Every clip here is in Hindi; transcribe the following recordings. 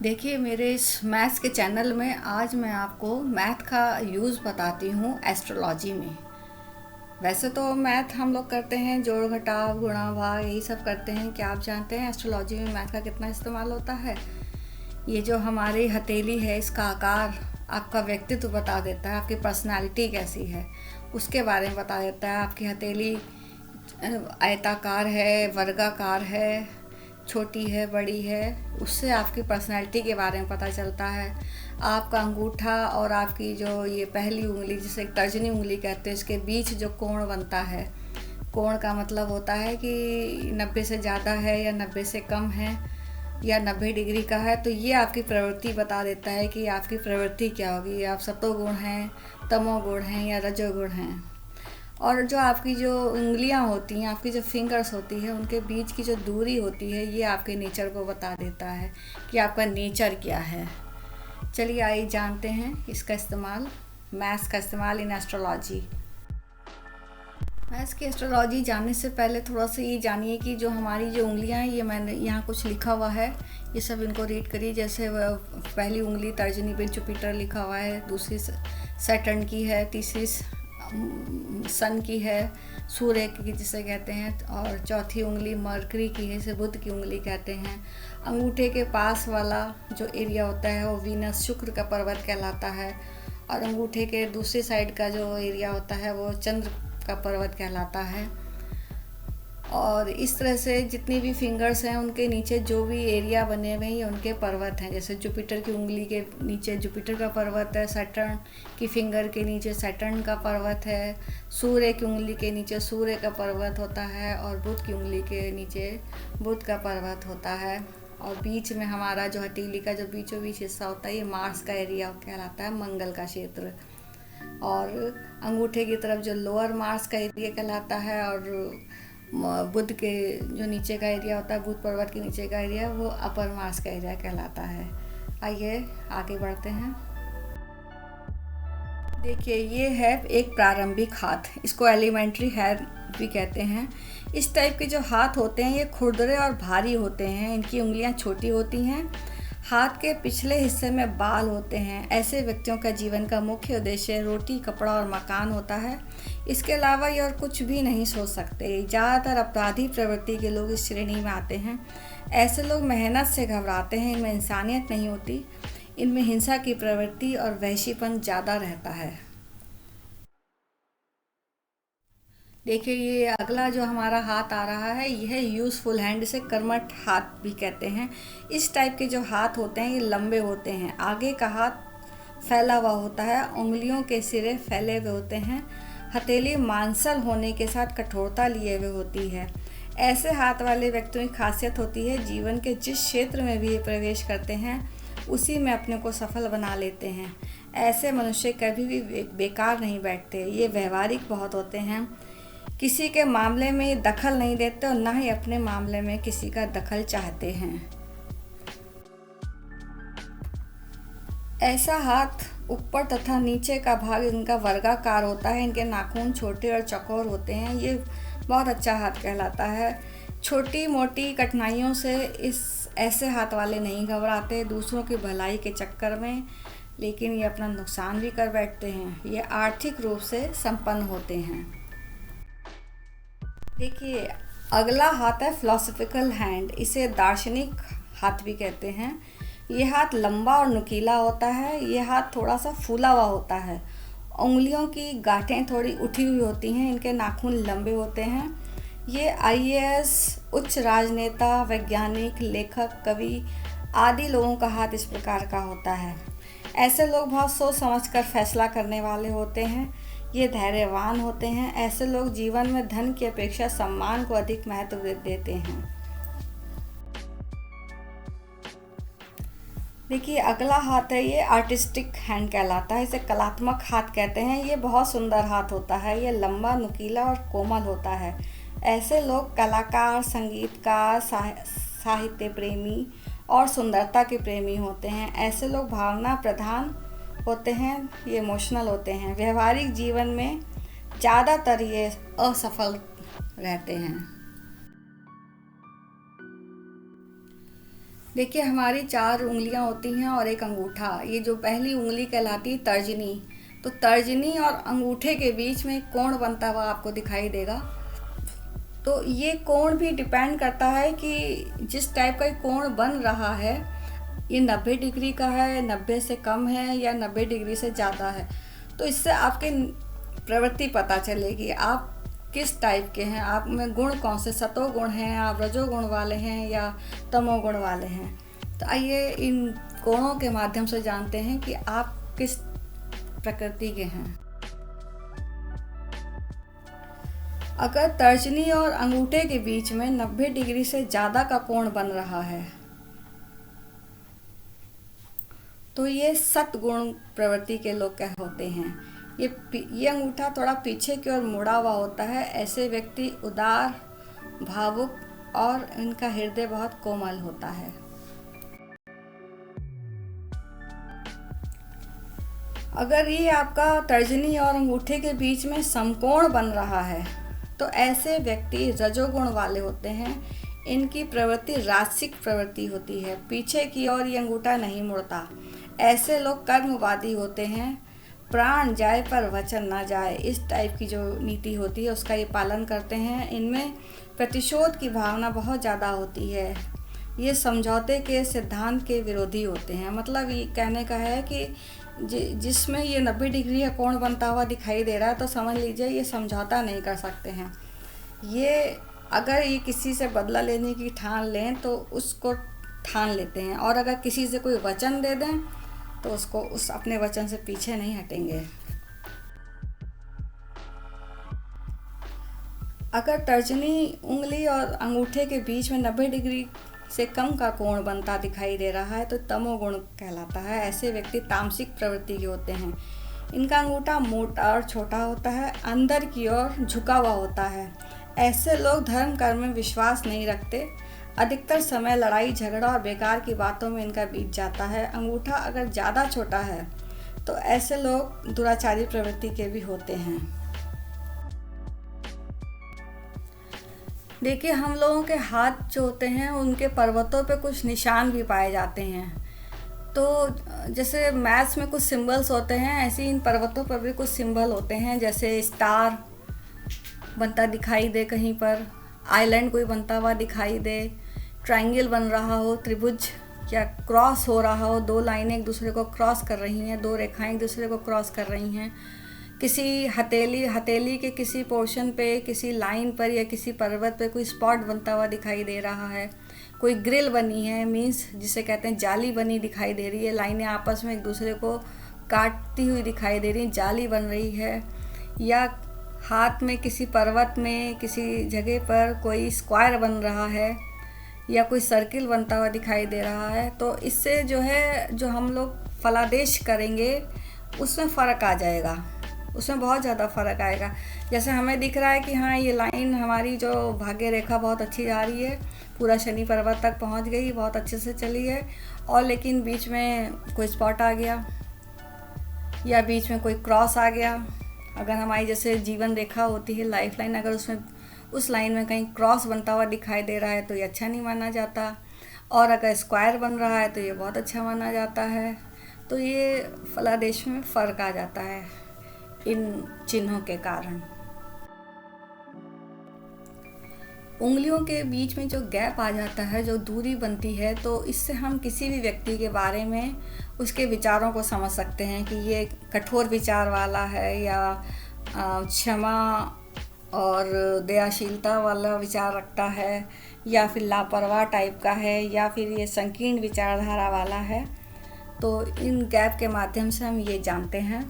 देखिए मेरे इस मैथ्स के चैनल में आज मैं आपको मैथ का यूज़ बताती हूँ एस्ट्रोलॉजी में। वैसे तो मैथ हम लोग करते हैं, जोड़ घटाव गुणा भाग यही सब करते हैं। क्या आप जानते हैं एस्ट्रोलॉजी में मैथ का कितना इस्तेमाल होता है? ये जो हमारी हथेली है, इसका आकार आपका व्यक्तित्व बता देता है, आपकी पर्सनालिटी कैसी है उसके बारे में बता देता है। आपकी हथेली आयताकार है, वर्गाकार है, छोटी है, बड़ी है, उससे आपकी पर्सनैलिटी के बारे में पता चलता है। आपका अंगूठा और आपकी जो ये पहली उंगली, जिसे तर्जनी उंगली कहते हैं, इसके बीच जो कोण बनता है, कोण का मतलब होता है कि 90 से ज़्यादा है या 90 से कम है या 90 डिग्री का है। तो ये आपकी प्रवृत्ति बता देता है कि आपकी प्रवृत्ति क्या होगी, आप सतोगुण हैं, तमोगुण हैं या रजोगुण हैं। और जो आपकी जो उंगलियां होती हैं, आपकी जो फिंगर्स होती है, उनके बीच की जो दूरी होती है, ये आपके नेचर को बता देता है कि आपका नेचर क्या है। चलिए आइए जानते हैं इसका इस्तेमाल, मैथ्स का इस्तेमाल इन एस्ट्रोलॉजी। मैथ्स की एस्ट्रोलॉजी जानने से पहले थोड़ा सा ये जानिए कि जो हमारी जो उंगलियां हैं, ये मैंने यहाँ कुछ लिखा हुआ है, ये सब इनको रीड करिए। जैसे पहली उंगली तर्जनी पे जुपिटर लिखा हुआ है, दूसरी सैटर्न की है, तीसरी सन की है, सूर्य की जिसे कहते हैं, और चौथी उंगली मरकरी की है, इसे बुध की उंगली कहते हैं। अंगूठे के पास वाला जो एरिया होता है वो वीनस शुक्र का पर्वत कहलाता है, और अंगूठे के दूसरी साइड का जो एरिया होता है वो चंद्र का पर्वत कहलाता है। और इस तरह से जितनी भी फिंगर्स हैं उनके नीचे जो भी एरिया बने हुए हैं ये उनके पर्वत हैं। जैसे जुपिटर की उंगली के नीचे जुपिटर का पर्वत है, सैटर्न की फिंगर के नीचे सैटर्न का पर्वत है, सूर्य की उंगली के नीचे सूर्य का पर्वत होता है, और बुध की उंगली के नीचे बुध का पर्वत होता है। और बीच में हमारा जो हथेली का जो बीचों बीच हिस्सा होता है ये मार्स का एरिया कहलाता है, मंगल का क्षेत्र। और अंगूठे की तरफ जो लोअर मार्स का एरिया कहलाता है, और बुध के जो नीचे का एरिया होता है, बुध पर्वत के नीचे का एरिया, वो अपर मार्स का एरिया कहलाता है। आइए आगे बढ़ते हैं। देखिए ये है एक प्रारंभिक हाथ, इसको एलिमेंट्री हैंड भी कहते हैं। इस टाइप के जो हाथ होते हैं ये खुरदरे और भारी होते हैं, इनकी उंगलियां छोटी होती हैं। हाथ के पिछले हिस्से में बाल होते हैं। ऐसे व्यक्तियों का जीवन का मुख्य उद्देश्य रोटी, कपड़ा और मकान होता है। इसके अलावा ये और कुछ भी नहीं सोच सकते। ज़्यादातर अपराधी प्रवृत्ति के लोग इस श्रेणी में आते हैं। ऐसे लोग मेहनत से घबराते हैं, इनमें इंसानियत नहीं होती, इनमें हिंसा की प्रवृत्ति और वहशीपन ज़्यादा रहता है। देखिए ये अगला जो हमारा हाथ आ रहा है यह यूज़फुल हैंड, इसे कर्मठ हाथ भी कहते हैं। इस टाइप के जो हाथ होते हैं ये लंबे होते हैं। आगे का हाथ फैला हुआ होता है, उंगलियों के सिरे फैले हुए होते हैं। हथेली मांसल होने के साथ कठोरता लिए हुए होती है। ऐसे हाथ वाले व्यक्तियों की खासियत होती है जीवन के जिस क्षेत्र में भी ये प्रवेश करते हैं उसी में अपने को सफल बना लेते हैं। ऐसे मनुष्य कभी भी बेकार नहीं बैठते। ये व्यवहारिक बहुत होते हैं, किसी के मामले में दखल नहीं देते और ना ही अपने मामले में किसी का दखल चाहते हैं। ऐसा हाथ ऊपर तथा नीचे का भाग इनका वर्गाकार होता है। इनके नाखून छोटे और चौकोर होते हैं। ये बहुत अच्छा हाथ कहलाता है। छोटी मोटी कठिनाइयों से इस ऐसे हाथ वाले नहीं घबराते दूसरों की भलाई के चक्कर में, लेकिन ये अपना नुकसान भी कर बैठते हैं। ये आर्थिक रूप से संपन्न होते हैं। देखिए अगला हाथ है फिलोसफिकल हैंड, इसे दार्शनिक हाथ भी कहते हैं। ये हाथ लंबा और नुकीला होता है। ये हाथ थोड़ा सा फूला हुआ होता है। उंगलियों की गांठें थोड़ी उठी हुई होती हैं। इनके नाखून लंबे होते हैं। ये आईएएस, उच्च राजनेता, वैज्ञानिक, लेखक, कवि आदि लोगों का हाथ इस प्रकार का होता है। ऐसे लोग बहुत सोच समझकर फैसला करने वाले होते हैं। ये धैर्यवान होते हैं। ऐसे लोग जीवन में धन की अपेक्षा सम्मान को अधिक महत्व देते हैं। देखिए अगला हाथ है, ये आर्टिस्टिक हैंड कहलाता है, इसे कलात्मक हाथ कहते हैं। ये बहुत सुंदर हाथ होता है। ये लंबा, नुकीला और कोमल होता है। ऐसे लोग कलाकार, संगीतकार, साहित्य प्रेमी और सुंदरता के प्रेमी होते हैं। ऐसे लोग भावना प्रधान होते हैं, ये इमोशनल होते हैं। व्यवहारिक जीवन में ज़्यादातर ये असफल रहते हैं। देखिए, हमारी 4 उँगलियाँ होती हैं और एक अंगूठा। ये जो पहली उँगली कहलाती है तर्जनी। तो तर्जनी और अंगूठे के बीच में एक कोण बनता हुआ आपको दिखाई देगा। तो ये कोण भी डिपेंड करता है कि जिस टाइप का ये कोण बन रहा है, ये 90 डिग्री का है, 90 से कम है या 90 डिग्री से ज़्यादा है। तो इससे आपकी प्रवृत्ति पता चलेगी, आप किस टाइप के हैं, आप में गुण कौन से, सतो गुण हैं, आप रजोगुण वाले हैं या तमोगुण वाले हैं। तो आइए इन कोणों के माध्यम से जानते हैं कि आप किस प्रकृति के हैं। अगर तर्जनी और अंगूठे के बीच में 90 डिग्री से ज़्यादा का कोण बन रहा है तो ये सतगुण प्रवृत्ति के लोग क्या होते हैं। ये अंगूठा थोड़ा पीछे की ओर मुड़ा हुआ होता है। ऐसे व्यक्ति उदार, भावुक और इनका हृदय बहुत कोमल होता है। अगर ये आपका तर्जनी और अंगूठे के बीच में समकोण बन रहा है तो ऐसे व्यक्ति रजोगुण वाले होते हैं। इनकी प्रवृत्ति राजसिक प्रवृत्ति होती है, पीछे की ओर ये अंगूठा नहीं मुड़ता। ऐसे लोग कर्मवादी होते हैं, प्राण जाए पर वचन ना जाए, इस टाइप की जो नीति होती है उसका ये पालन करते हैं। इनमें प्रतिशोध की भावना बहुत ज़्यादा होती है। ये समझौते के सिद्धांत के विरोधी होते हैं। मतलब ये कहने का है कि जिसमें ये 90 डिग्री का कोण बनता हुआ दिखाई दे रहा है तो समझ लीजिए ये समझौता नहीं कर सकते हैं। ये अगर ये किसी से बदला लेने की ठान लें तो उसको ठान लेते हैं, और अगर किसी से कोई वचन दे दें तो उसको उस अपने वचन से पीछे नहीं हटेंगे। अगर तर्जनी उंगली और अंगूठे के बीच में 90 डिग्री से कम का कोण बनता दिखाई दे रहा है तो तमोगुण कहलाता है। ऐसे व्यक्ति तामसिक प्रवृत्ति के होते हैं। इनका अंगूठा मोटा और छोटा होता है, अंदर की ओर झुका हुआ होता है। ऐसे लोग धर्म कर्म में विश्वास नहीं रखते। अधिकतर समय लड़ाई झगड़ा और बेकार की बातों में इनका बीत जाता है। अंगूठा अगर ज़्यादा छोटा है तो ऐसे लोग दुराचारी प्रवृत्ति के भी होते हैं। देखिए, हम लोगों के हाथ जो होते हैं उनके पर्वतों पे कुछ निशान भी पाए जाते हैं। तो जैसे मैथ्स में कुछ सिंबल्स होते हैं, ऐसे इन पर्वतों पर भी कुछ सिंबल होते हैं। जैसे स्टार बनता दिखाई दे, कहीं पर आइलैंड कोई बनता हुआ दिखाई दे, ट्रायंगल बन रहा हो, त्रिभुज या क्रॉस हो रहा हो, 2 लाइनें एक दूसरे को क्रॉस कर रही हैं, 2 रेखाएं एक दूसरे को क्रॉस कर रही हैं। किसी हथेली के किसी पोर्शन पे, किसी लाइन पर या किसी पर्वत पे कोई स्पॉट बनता हुआ दिखाई दे रहा है। कोई ग्रिल बनी है, मीन्स जिसे कहते हैं जाली बनी दिखाई दे रही है। लाइनें आपस में एक दूसरे को काटती हुई दिखाई दे रही हैं, जाली बन रही है। या हाथ में किसी पर्वत में किसी जगह पर कोई स्क्वायर बन रहा है या कोई सर्किल बनता हुआ दिखाई दे रहा है। तो इससे जो है, जो हम लोग फलादेश करेंगे उसमें फ़र्क आ जाएगा, उसमें बहुत ज़्यादा फ़र्क आएगा। जैसे हमें दिख रहा है कि हाँ, ये लाइन हमारी जो भाग्य रेखा बहुत अच्छी जा रही है, पूरा शनि पर्वत तक पहुंच गई, बहुत अच्छे से चली है, और लेकिन बीच में कोई स्पॉट आ गया या बीच में कोई क्रॉस आ गया। अगर हमारी जैसे जीवन रेखा होती है, लाइफ लाइन, अगर उसमें उस लाइन में कहीं क्रॉस बनता हुआ दिखाई दे रहा है तो ये अच्छा नहीं माना जाता, और अगर स्क्वायर बन रहा है तो ये बहुत अच्छा माना जाता है। तो ये फलादेश में फ़र्क आ जाता है इन चिन्हों के कारण। उंगलियों के बीच में जो गैप आ जाता है, जो दूरी बनती है, तो इससे हम किसी भी व्यक्ति के बारे में उसके विचारों को समझ सकते हैं कि ये कठोर विचार वाला है या क्षमा और दयाशीलता वाला विचार रखता है, या फिर लापरवाह टाइप का है, या फिर ये संकीर्ण विचारधारा वाला है। तो इन गैप के माध्यम से हम ये जानते हैं।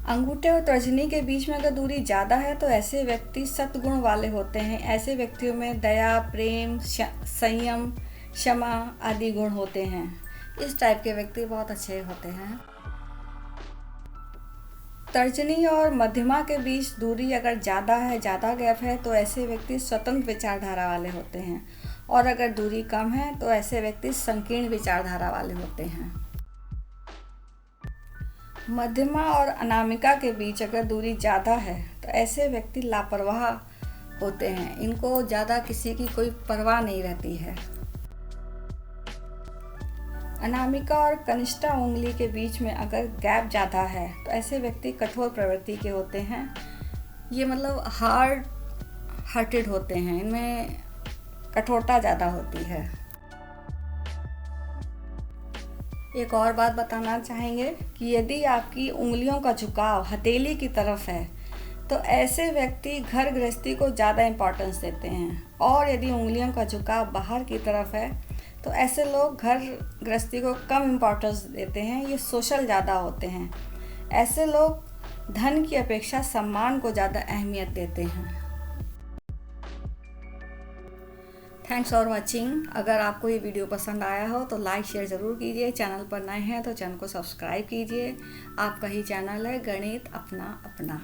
अंगूठे और तर्जनी के बीच में अगर दूरी ज़्यादा है तो ऐसे व्यक्ति सद्गुण वाले होते हैं। ऐसे व्यक्तियों में दया, प्रेम, संयम, क्षमा आदि गुण होते हैं। इस टाइप के व्यक्ति बहुत अच्छे होते हैं। तर्जनी और मध्यमा के बीच दूरी अगर ज़्यादा है, ज़्यादा गैप है, तो ऐसे व्यक्ति स्वतंत्र विचारधारा वाले होते हैं, और अगर दूरी कम है तो ऐसे व्यक्ति संकीर्ण विचारधारा वाले होते हैं। मध्यमा और अनामिका के बीच अगर दूरी ज़्यादा है तो ऐसे व्यक्ति लापरवाह होते हैं, इनको ज़्यादा किसी की कोई परवाह नहीं रहती है। अनामिका और कनिष्ठा उंगली के बीच में अगर गैप ज़्यादा है तो ऐसे व्यक्ति कठोर प्रवृत्ति के होते हैं। ये मतलब हार्ड हार्टेड होते हैं, इनमें कठोरता ज़्यादा होती है। एक और बात बताना चाहेंगे कि यदि आपकी उंगलियों का झुकाव हथेली की तरफ है तो ऐसे व्यक्ति घर गृहस्थी को ज़्यादा इम्पोर्टेंस देते हैं, और यदि उंगलियों का झुकाव बाहर की तरफ है तो ऐसे लोग घर गृहस्थी को कम इम्पोर्टेंस देते हैं, ये सोशल ज़्यादा होते हैं। ऐसे लोग धन की अपेक्षा सम्मान को ज़्यादा अहमियत देते हैं। Thanks for watching. अगर आपको ये वीडियो पसंद आया हो तो लाइक शेयर ज़रूर कीजिए। चैनल पर नए हैं तो चैनल को सब्सक्राइब कीजिए। आपका ही चैनल है गणित अपना अपना।